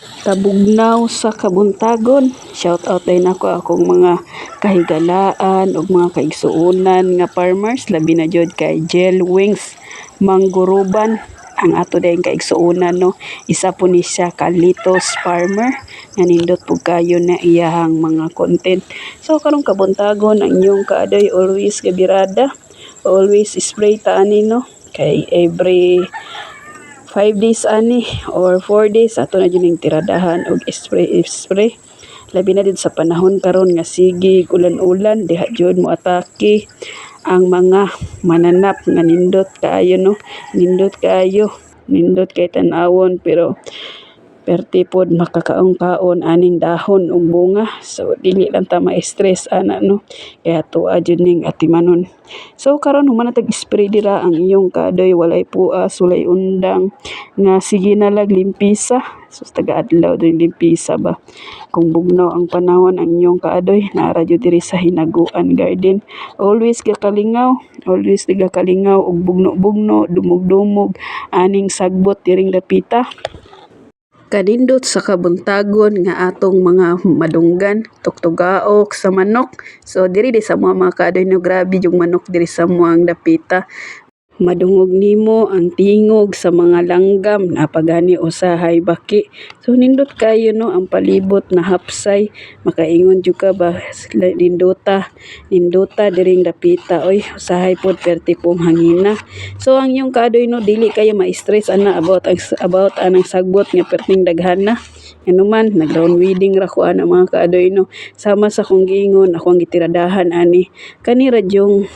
Kabugnaw sa kabuntagon. Shout out din ako akong mga kahigalaan ug mga kaigsuonan nga farmers labi na jud kay Jel Wings Mangguruban ang ato din kaigsuonan no. Isa po ni siya Kalitos farmer nga nindot pug kayo na iyahang mga content. So karong kabuntagon ang inyong kaaday always gabirada, always spray ta ani no kay every 5 days ani or 4 days ato na dyan yung tiradahan og spray labi na din sa panahon karon nga sigig ulan-ulan diha jud mo atake ang mga mananap nga nindot kay tan-awon pero pertipod makakaon-kaon aning dahon ug bunga so dili lang ta ma-stress ana no kaya tuwa jud ning atimanon. So karon human natag spray dira ang iyong kaadoy walay puas walay undang nga sige na lag limpisa so taga-adlaw din limpisa ba kung bugnaw ang panahon ang inyong kaadoy naara jud diri sa hinaguan garden always gakalingaw og bugno-bugno dumog-dumog aning sagbot diring dapita. Kanindot sa kabuntagon nga atong mga madunggan tuktugaok sa manok so diri di sa mga kaadoy no grabe yung manok diri sa muang dapita madungog nimo ang tingog sa mga langgam napagani usahay baki so nindot kayo no ang palibot na hapsay makaingon jud ka ba nindota diring dapita oy usahay pod perti pong hangina so ang inyong kaadoy no dili kayo ma-stress ana about anang sagbot nga perting daghana ano man nag-round weeding ra ko ana mga kaadoy no sama sa kong giingon ako ang gitiradahan ani kani ra yung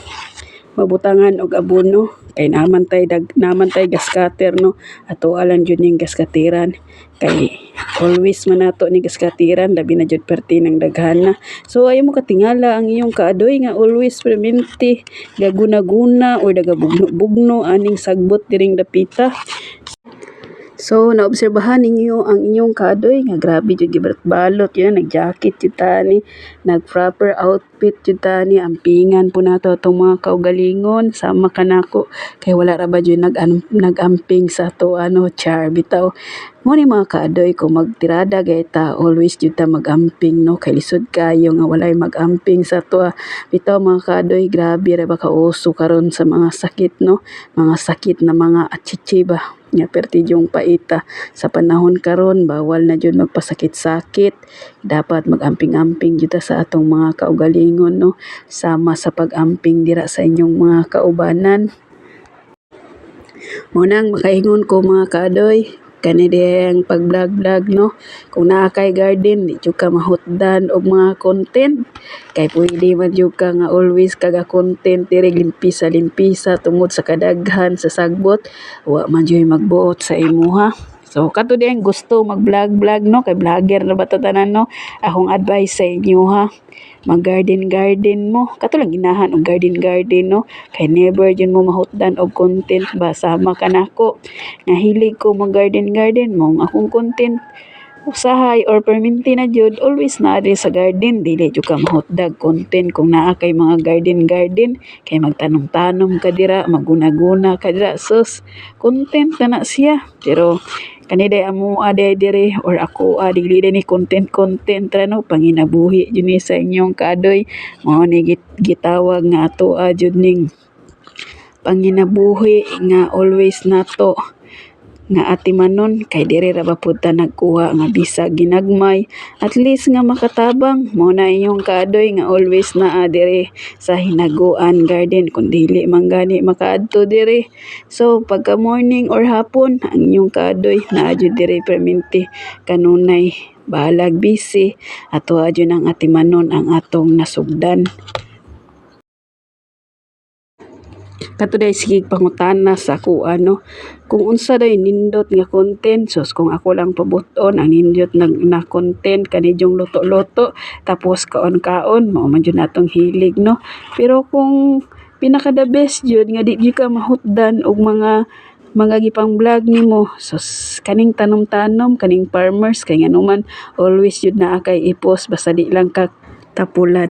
mabutangan og abono kay naman tay gas cutter no ato alang jud ning gas cutteran kay always man nato ni gas cutteran labi na jud perti ng daghana so ayo mo katingala ang iyong kaadoy nga always perminti gaguna-guna or dagabugno-bugno aning sagbot diring dapita. So naobserbahan ninyo ang inyong kaadoy nga grabe jud gibalot yun nag-jacket jud tani nag-proper outfit jud tani ampingan po nato atong mga kaugalingon sama kanako kay wala ra ba jud nag-amping sa ato char bitaw mo ni mga kaadoy kung magtirada gay ta always jud ta mag-amping no kay lisod kayo nga walay mag-amping sa ato bitaw mga kaadoy grabe ra ba kauso karon sa mga sakit no mga sakit na mga achichi ba nga perti yung paita sa panahon karon bawal na jud magpasakit-sakit dapat mag-amping-amping jud ta sa atong mga kaugalingon no sama sa pag-amping dira sa inyong mga kaubanan. Munang makaingon ko mga kaadoy kani diyang pag-vlog no kung naa kay garden di jud ka mahutdan og mga content kay pwede man jud ka nga always kaga content diri limpisa tungod sa kadaghan sa sagbot wa man jud magbuot sa imuha. So kato diyang gusto mag-vlog no kay vlogger na ba to tanan no akong advice sa inyo ha mag garden mo kato lang ginahan og garden no kay never jud mo mahutdan og content ba sama kanako nga hilig ko mag garden mo akong content usahay or perminti na jud always naa diri sa garden dili jud ka mahutdag content kung naa kay mga garden kay magtanom-tanom ka dira maguna-guna ka dira sus content na siya pero kaniday amo diri or ako dili ni content ra no panginabuhi jud ni sa inyong kaadoy mao ni gitawag nga ato jud ning panginabuhi nga always nato nga atimanon kay diri ra ba pud ta nagkuha nga bisag ginagmay at least nga makatabang mo na inyong kaadoy nga always naa diri sa hinaguan garden kun dili man gani makaadto diri so pagka morning or hapon ang inyong kaadoy naa jud diri perminti kanunay bahalag busy ato jud ang atimanon ang atong nasugdan. Kato day sige pangutana sa ako kung unsa day nindot nga content sus kung ako lang pabuton ang nindot na content kanidyong luto-luto tapos kaon-kaon mao man jud natong hilig no pero kung pinaka the best jud nga di ka mahutdan og mga gipang vlog nimo sus kaning tanom-tanom kaning farmers kay nganuman always jud naa kay ipos basta di lang ka tapulan.